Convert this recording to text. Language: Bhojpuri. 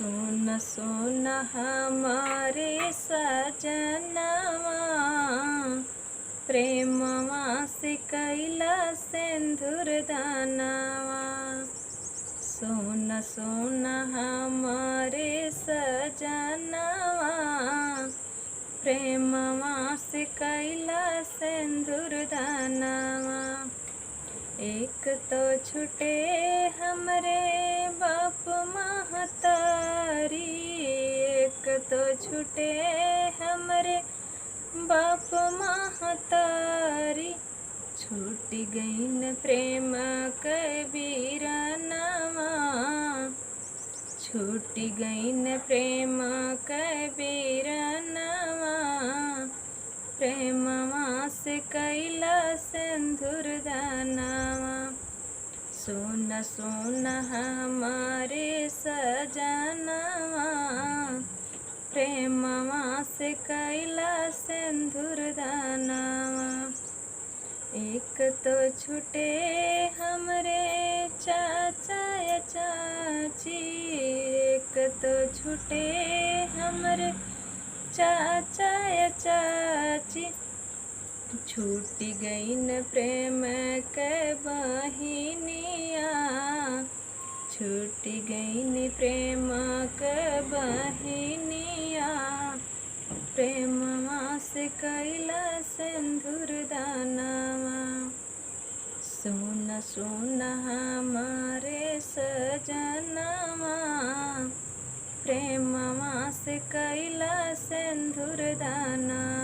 सुन सुन हमारे सजनवा, प्रेमवा से कैला सिंदूर दानवा। सुन सुन हमारे सजनवा, प्रेमवा से कैला सिंदूर दानवा। एक तो छुटे हमरे बाप महतारी, एक तो छुटे हमरे बाप महतारी। छूट गईन प्रेम कबीरनवा, छूट गईन प्रेम कबीरनवा। प्रेमवा से कैला सिंदूर दानवा। सुन सुन हमारे सजनवा, प्रेमवा से कैला सिंदूर दानवा। एक तो छुटे हमरे चाचा या चाची, एक तो छुटे हमरे चाचा या चाची। छूट गईन प्रेम के बहिनिया, छूट गईन प्रेम के बहिनिया। प्रेमवा से कैला सिंदूर दानवा। सुन सुन हमारे सजनवा, प्रेमवा से कैला सिंदूर दानवा।